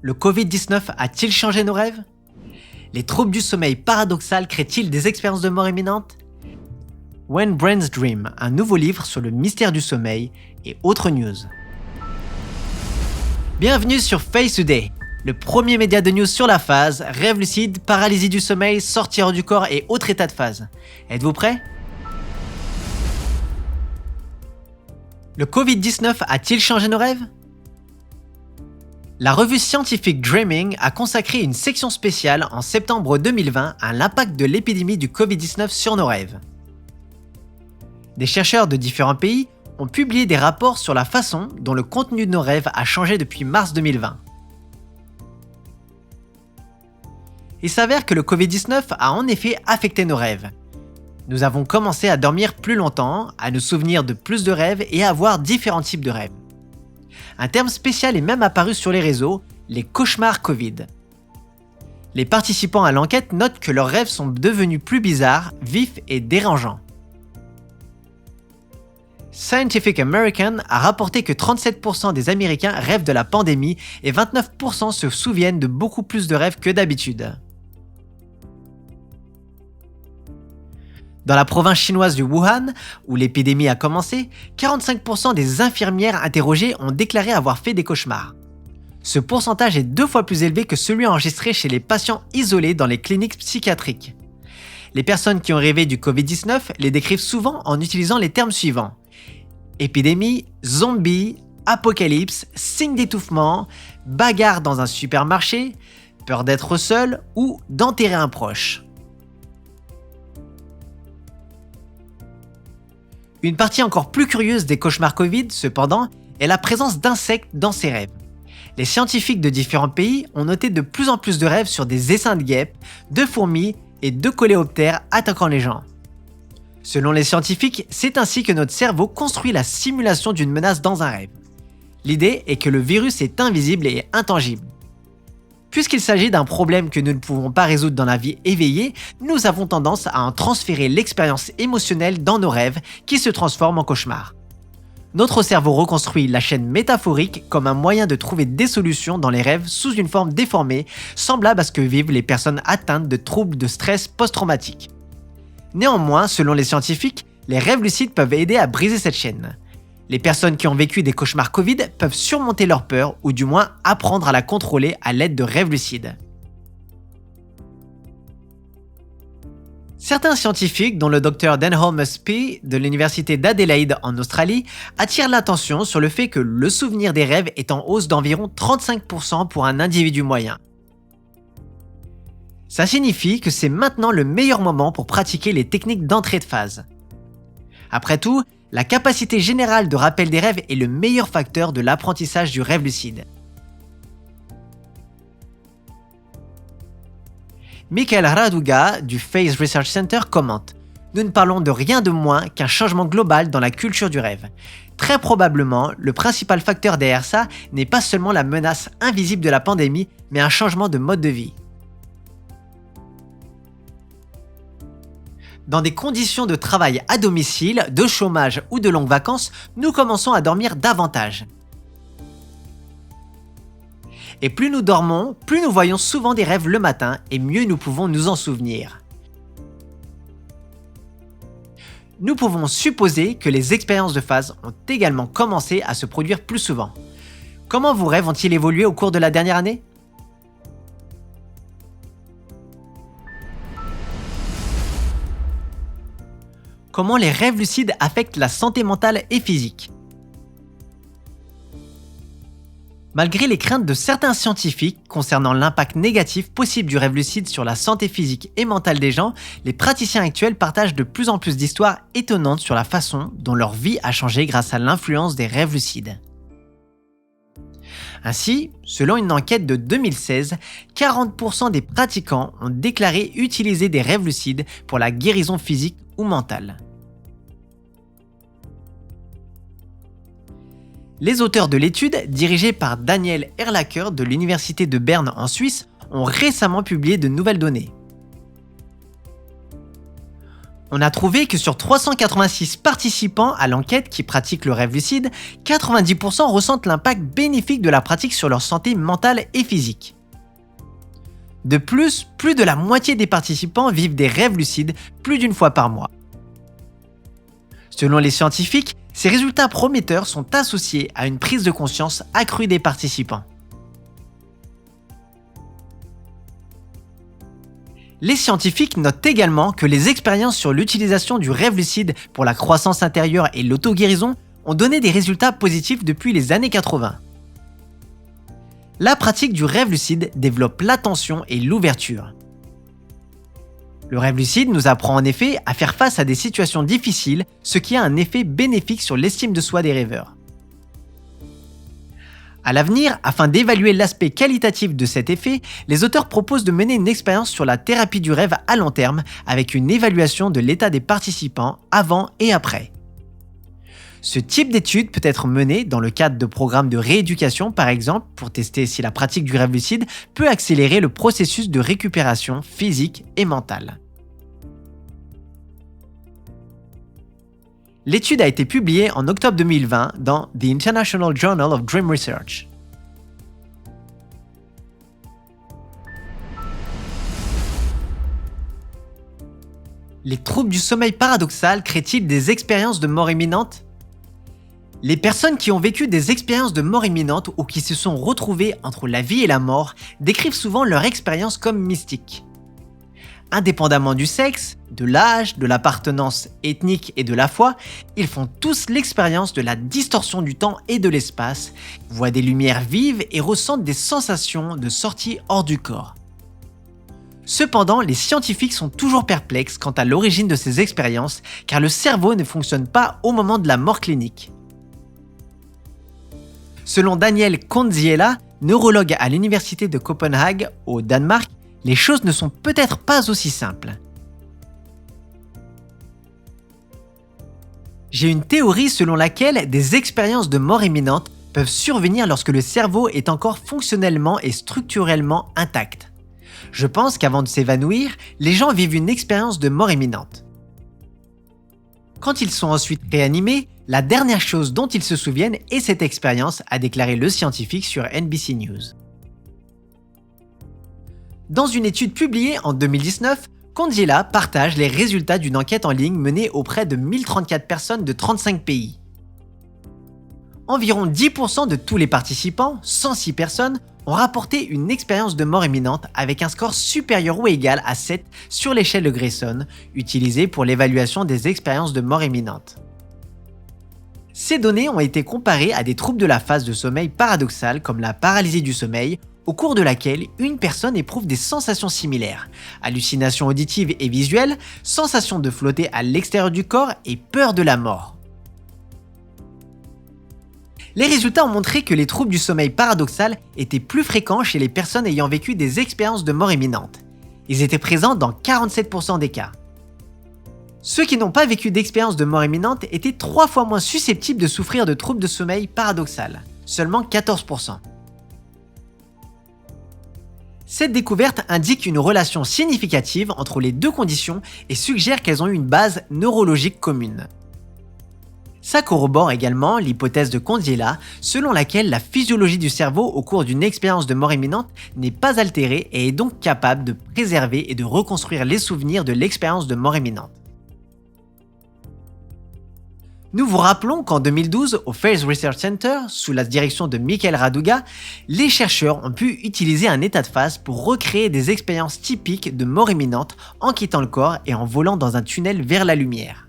Le Covid-19 a-t-il changé nos rêves? Les troubles du sommeil paradoxal créent-ils des expériences de mort imminente? When Brains Dream, un nouveau livre sur le mystère du sommeil et autres news. Bienvenue sur Phase Today, le premier média de news sur la phase, rêve lucide, paralysie du sommeil, sortie hors du corps et autres états de phase. Êtes-vous prêts? Le Covid-19 a-t-il changé nos rêves? La revue scientifique Dreaming a consacré une section spéciale en septembre 2020 à l'impact de l'épidémie du Covid-19 sur nos rêves. Des chercheurs de différents pays ont publié des rapports sur la façon dont le contenu de nos rêves a changé depuis mars 2020. Il s'avère que le Covid-19 a en effet affecté nos rêves. Nous avons commencé à dormir plus longtemps, à nous souvenir de plus de rêves et à avoir différents types de rêves. Un terme spécial est même apparu sur les réseaux, les cauchemars Covid. Les participants à l'enquête notent que leurs rêves sont devenus plus bizarres, vifs et dérangeants. Scientific American a rapporté que 37% des Américains rêvent de la pandémie et 29% se souviennent de beaucoup plus de rêves que d'habitude. Dans la province chinoise du Wuhan, où l'épidémie a commencé, 45% des infirmières interrogées ont déclaré avoir fait des cauchemars. Ce pourcentage est 2 fois plus élevé que celui enregistré chez les patients isolés dans les cliniques psychiatriques. Les personnes qui ont rêvé du Covid-19 les décrivent souvent en utilisant les termes suivants: épidémie, zombie, apocalypse, signe d'étouffement, bagarre dans un supermarché, peur d'être seul ou d'enterrer un proche. Une partie encore plus curieuse des cauchemars Covid, cependant, est la présence d'insectes dans ces rêves. Les scientifiques de différents pays ont noté de plus en plus de rêves sur des essaims de guêpes, de fourmis et de coléoptères attaquant les gens. Selon les scientifiques, c'est ainsi que notre cerveau construit la simulation d'une menace dans un rêve. L'idée est que le virus est invisible et intangible. Puisqu'il s'agit d'un problème que nous ne pouvons pas résoudre dans la vie éveillée, nous avons tendance à en transférer l'expérience émotionnelle dans nos rêves qui se transforment en cauchemars. Notre cerveau reconstruit la chaîne métaphorique comme un moyen de trouver des solutions dans les rêves sous une forme déformée, semblable à ce que vivent les personnes atteintes de troubles de stress post-traumatique. Néanmoins, selon les scientifiques, les rêves lucides peuvent aider à briser cette chaîne. Les personnes qui ont vécu des cauchemars Covid peuvent surmonter leur peur ou du moins apprendre à la contrôler à l'aide de rêves lucides. Certains scientifiques, dont le Dr Denholm Spee de l'université d'Adélaïde en Australie, attirent l'attention sur le fait que le souvenir des rêves est en hausse d'environ 35% pour un individu moyen. Ça signifie que c'est maintenant le meilleur moment pour pratiquer les techniques d'entrée de phase. Après tout, la capacité générale de rappel des rêves est le meilleur facteur de l'apprentissage du rêve lucide. Michael Raduga du Phase Research Center commente: nous ne parlons de rien de moins qu'un changement global dans la culture du rêve. Très probablement, le principal facteur derrière ça n'est pas seulement la menace invisible de la pandémie, mais un changement de mode de vie. Dans des conditions de travail à domicile, de chômage ou de longues vacances, nous commençons à dormir davantage. Et plus nous dormons, plus nous voyons souvent des rêves le matin et mieux nous pouvons nous en souvenir. Nous pouvons supposer que les expériences de phase ont également commencé à se produire plus souvent. Comment vos rêves ont-ils évolué au cours de la dernière année ? Comment les rêves lucides affectent la santé mentale et physique? Malgré les craintes de certains scientifiques concernant l'impact négatif possible du rêve lucide sur la santé physique et mentale des gens, les praticiens actuels partagent de plus en plus d'histoires étonnantes sur la façon dont leur vie a changé grâce à l'influence des rêves lucides. Ainsi, selon une enquête de 2016, 40% des pratiquants ont déclaré utiliser des rêves lucides pour la guérison physique ou mentale. Les auteurs de l'étude, dirigés par Daniel Erlacher de l'Université de Berne en Suisse, ont récemment publié de nouvelles données. On a trouvé que sur 386 participants à l'enquête qui pratiquent le rêve lucide, 90% ressentent l'impact bénéfique de la pratique sur leur santé mentale et physique. De plus de la moitié des participants vivent des rêves lucides plus d'une fois par mois. Selon les scientifiques, ces résultats prometteurs sont associés à une prise de conscience accrue des participants. Les scientifiques notent également que les expériences sur l'utilisation du rêve lucide pour la croissance intérieure et l'auto-guérison ont donné des résultats positifs depuis les années 80. La pratique du rêve lucide développe l'attention et l'ouverture. Le rêve lucide nous apprend en effet à faire face à des situations difficiles, ce qui a un effet bénéfique sur l'estime de soi des rêveurs. À l'avenir, afin d'évaluer l'aspect qualitatif de cet effet, les auteurs proposent de mener une expérience sur la thérapie du rêve à long terme avec une évaluation de l'état des participants avant et après. Ce type d'étude peut être mené dans le cadre de programmes de rééducation par exemple pour tester si la pratique du rêve lucide peut accélérer le processus de récupération physique et mentale. L'étude a été publiée en octobre 2020 dans The International Journal of Dream Research. Les troubles du sommeil paradoxal créent-ils des expériences de mort imminente ? Les personnes qui ont vécu des expériences de mort imminente ou qui se sont retrouvées entre la vie et la mort décrivent souvent leur expérience comme mystique. Indépendamment du sexe, de l'âge, de l'appartenance ethnique et de la foi, ils font tous l'expérience de la distorsion du temps et de l'espace, voient des lumières vives et ressentent des sensations de sortie hors du corps. Cependant, les scientifiques sont toujours perplexes quant à l'origine de ces expériences car le cerveau ne fonctionne pas au moment de la mort clinique. Selon Daniel Kondziela, neurologue à l'université de Copenhague au Danemark, les choses ne sont peut-être pas aussi simples. J'ai une théorie selon laquelle des expériences de mort imminente peuvent survenir lorsque le cerveau est encore fonctionnellement et structurellement intact. Je pense qu'avant de s'évanouir, les gens vivent une expérience de mort imminente. Quand ils sont ensuite réanimés, la dernière chose dont ils se souviennent est cette expérience, a déclaré le scientifique sur NBC News. Dans une étude publiée en 2019, Kondziela partage les résultats d'une enquête en ligne menée auprès de 1034 personnes de 35 pays. Environ 10% de tous les participants, 106 personnes, ont rapporté une expérience de mort imminente avec un score supérieur ou égal à 7 sur l'échelle de Grayson, utilisée pour l'évaluation des expériences de mort imminente. Ces données ont été comparées à des troubles de la phase de sommeil paradoxal comme la paralysie du sommeil, au cours de laquelle une personne éprouve des sensations similaires, hallucinations auditives et visuelles, sensation de flotter à l'extérieur du corps et peur de la mort. Les résultats ont montré que les troubles du sommeil paradoxal étaient plus fréquents chez les personnes ayant vécu des expériences de mort imminente. Ils étaient présents dans 47% des cas. Ceux qui n'ont pas vécu d'expérience de mort imminente étaient 3 fois moins susceptibles de souffrir de troubles de sommeil paradoxal, seulement 14%. Cette découverte indique une relation significative entre les deux conditions et suggère qu'elles ont eu une base neurologique commune. Ça corrobore également l'hypothèse de Kondziela, selon laquelle la physiologie du cerveau au cours d'une expérience de mort imminente n'est pas altérée et est donc capable de préserver et de reconstruire les souvenirs de l'expérience de mort imminente. Nous vous rappelons qu'en 2012, au Face Research Center, sous la direction de Michael Raduga, les chercheurs ont pu utiliser un état de phase pour recréer des expériences typiques de mort imminente en quittant le corps et en volant dans un tunnel vers la lumière.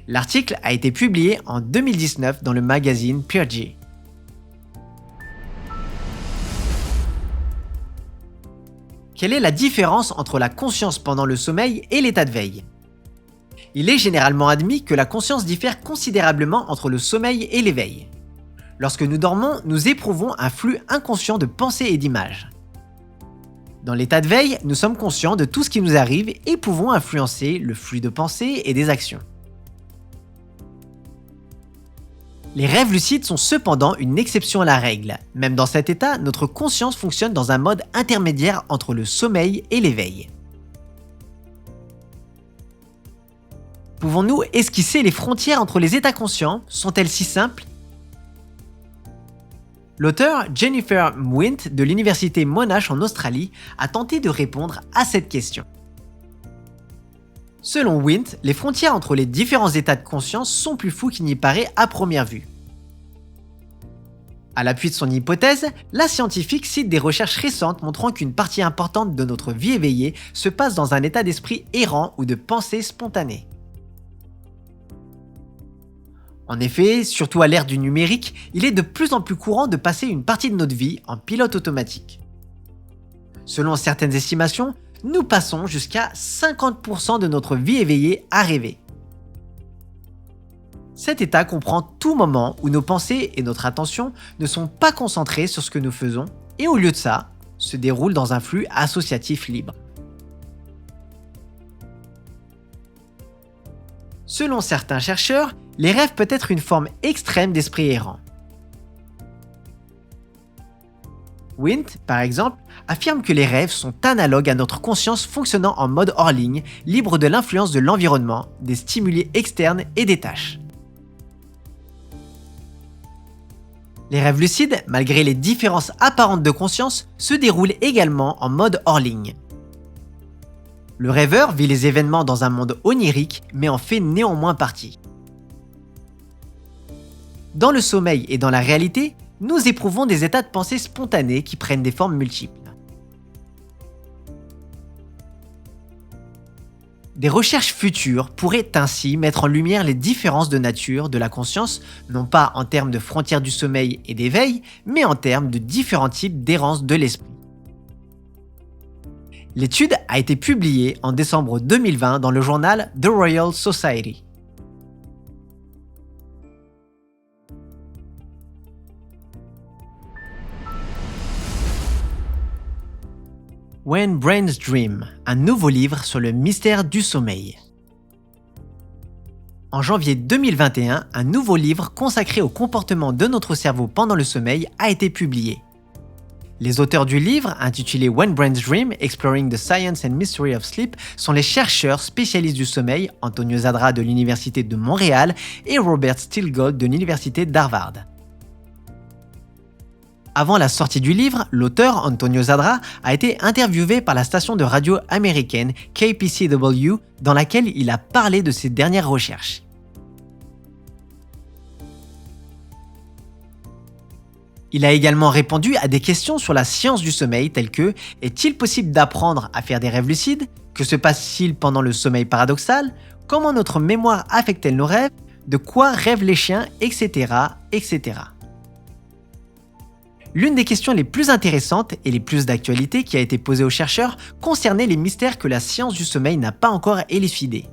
L'article a été publié en 2019 dans le magazine Purgy. Quelle est la différence entre la conscience pendant le sommeil et l'état de veille ? Il est généralement admis que la conscience diffère considérablement entre le sommeil et l'éveil. Lorsque nous dormons, nous éprouvons un flux inconscient de pensées et d'images. Dans l'état de veille, nous sommes conscients de tout ce qui nous arrive et pouvons influencer le flux de pensées et des actions. Les rêves lucides sont cependant une exception à la règle. Même dans cet état, notre conscience fonctionne dans un mode intermédiaire entre le sommeil et l'éveil. Pouvons-nous esquisser les frontières entre les états conscients? Sont-elles si simples? L'auteur Jennifer Mwint de l'université Monash en Australie a tenté de répondre à cette question. Selon Wint, les frontières entre les différents états de conscience sont plus floues qu'il n'y paraît à première vue. À l'appui de son hypothèse, la scientifique cite des recherches récentes montrant qu'une partie importante de notre vie éveillée se passe dans un état d'esprit errant ou de pensée spontanée. En effet, surtout à l'ère du numérique, il est de plus en plus courant de passer une partie de notre vie en pilote automatique. Selon certaines estimations, nous passons jusqu'à 50% de notre vie éveillée à rêver. Cet état comprend tout moment où nos pensées et notre attention ne sont pas concentrées sur ce que nous faisons et au lieu de ça, se déroulent dans un flux associatif libre. Selon certains chercheurs, les rêves peuvent être une forme extrême d'esprit errant. Wint, par exemple, affirme que les rêves sont analogues à notre conscience fonctionnant en mode hors ligne, libre de l'influence de l'environnement, des stimuli externes et des tâches. Les rêves lucides, malgré les différences apparentes de conscience, se déroulent également en mode hors ligne. Le rêveur vit les événements dans un monde onirique, mais en fait néanmoins partie. Dans le sommeil et dans la réalité, nous éprouvons des états de pensée spontanés qui prennent des formes multiples. Des recherches futures pourraient ainsi mettre en lumière les différences de nature de la conscience, non pas en termes de frontières du sommeil et d'éveil, mais en termes de différents types d'errance de l'esprit. L'étude a été publiée en décembre 2020 dans le journal The Royal Society. When Brains Dream, un nouveau livre sur le mystère du sommeil. En janvier 2021, un nouveau livre consacré au comportement de notre cerveau pendant le sommeil a été publié. Les auteurs du livre, intitulé When Brains Dream, Exploring the Science and Mystery of Sleep, sont les chercheurs spécialistes du sommeil, Antonio Zadra de l'Université de Montréal et Robert Stilgold de l'Université d'Harvard. Avant la sortie du livre, l'auteur, Antonio Zadra, a été interviewé par la station de radio américaine KPCW, dans laquelle il a parlé de ses dernières recherches. Il a également répondu à des questions sur la science du sommeil telles que « Est-il possible d'apprendre à faire des rêves lucides? Que se passe-t-il pendant le sommeil paradoxal? Comment notre mémoire affecte-t-elle nos rêves? De quoi rêvent les chiens? Etc. etc. » L'une des questions les plus intéressantes et les plus d'actualité qui a été posée aux chercheurs concernait les mystères que la science du sommeil n'a pas encore élucidés.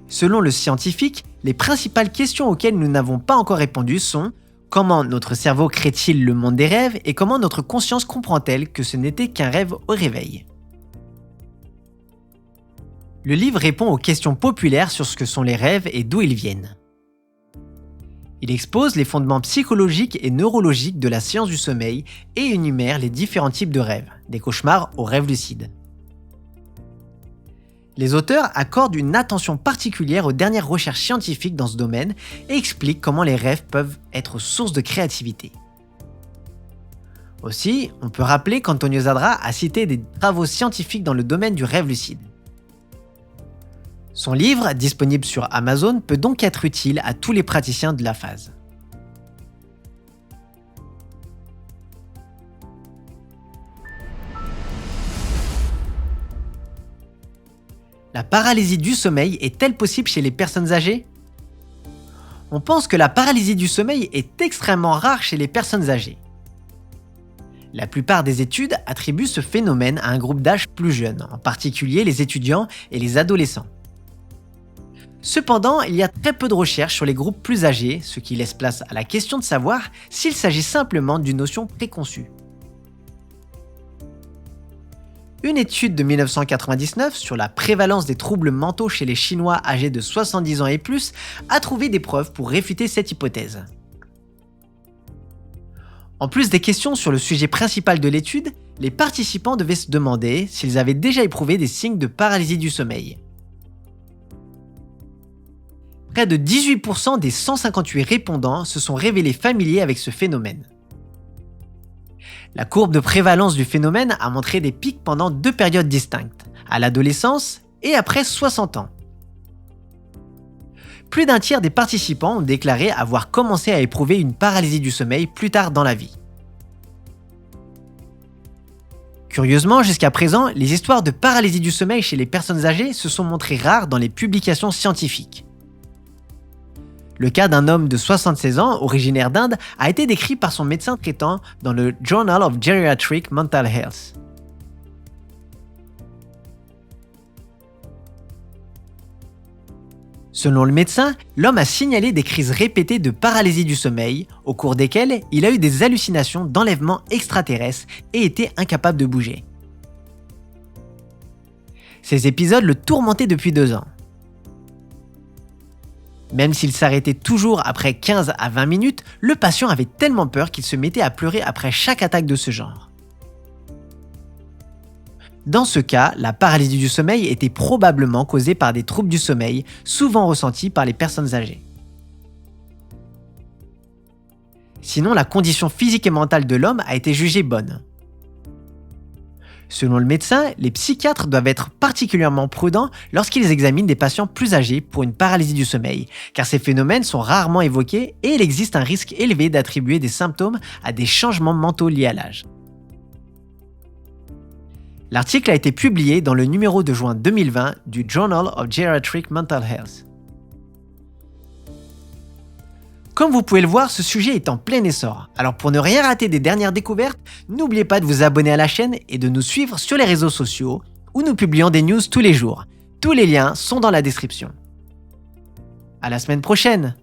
Selon le scientifique, les principales questions auxquelles nous n'avons pas encore répondu sont comment notre cerveau crée-t-il le monde des rêves et comment notre conscience comprend-elle que ce n'était qu'un rêve au réveil? Le livre répond aux questions populaires sur ce que sont les rêves et d'où ils viennent. Il expose les fondements psychologiques et neurologiques de la science du sommeil et énumère les différents types de rêves, des cauchemars aux rêves lucides. Les auteurs accordent une attention particulière aux dernières recherches scientifiques dans ce domaine et expliquent comment les rêves peuvent être source de créativité. Aussi, on peut rappeler qu'Antonio Zadra a cité des travaux scientifiques dans le domaine du rêve lucide. Son livre, disponible sur Amazon, peut donc être utile à tous les praticiens de la phase. La paralysie du sommeil est-elle possible chez les personnes âgées? On pense que la paralysie du sommeil est extrêmement rare chez les personnes âgées. La plupart des études attribuent ce phénomène à un groupe d'âge plus jeune, en particulier les étudiants et les adolescents. Cependant, il y a très peu de recherches sur les groupes plus âgés, ce qui laisse place à la question de savoir s'il s'agit simplement d'une notion préconçue. Une étude de 1999 sur la prévalence des troubles mentaux chez les Chinois âgés de 70 ans et plus a trouvé des preuves pour réfuter cette hypothèse. En plus des questions sur le sujet principal de l'étude, les participants devaient se demander s'ils avaient déjà éprouvé des signes de paralysie du sommeil. près de 18% des 158 répondants se sont révélés familiers avec ce phénomène. La courbe de prévalence du phénomène a montré des pics pendant 2 périodes distinctes, à l'adolescence et après 60 ans. Plus d'un tiers des participants ont déclaré avoir commencé à éprouver une paralysie du sommeil plus tard dans la vie. Curieusement, jusqu'à présent, les histoires de paralysie du sommeil chez les personnes âgées se sont montrées rares dans les publications scientifiques. Le cas d'un homme de 76 ans, originaire d'Inde, a été décrit par son médecin traitant dans le Journal of Geriatric Mental Health. Selon le médecin, l'homme a signalé des crises répétées de paralysie du sommeil, au cours desquelles il a eu des hallucinations d'enlèvement extraterrestre et était incapable de bouger. Ces épisodes le tourmentaient depuis 2 ans. Même s'il s'arrêtait toujours après 15 à 20 minutes, le patient avait tellement peur qu'il se mettait à pleurer après chaque attaque de ce genre. Dans ce cas, la paralysie du sommeil était probablement causée par des troubles du sommeil, souvent ressentis par les personnes âgées. Sinon, la condition physique et mentale de l'homme a été jugée bonne. Selon le médecin, les psychiatres doivent être particulièrement prudents lorsqu'ils examinent des patients plus âgés pour une paralysie du sommeil, car ces phénomènes sont rarement évoqués et il existe un risque élevé d'attribuer des symptômes à des changements mentaux liés à l'âge. L'article a été publié dans le numéro de juin 2020 du Journal of Geriatric Mental Health. Comme vous pouvez le voir, ce sujet est en plein essor. Alors pour ne rien rater des dernières découvertes, n'oubliez pas de vous abonner à la chaîne et de nous suivre sur les réseaux sociaux où nous publions des news tous les jours. Tous les liens sont dans la description. À la semaine prochaine!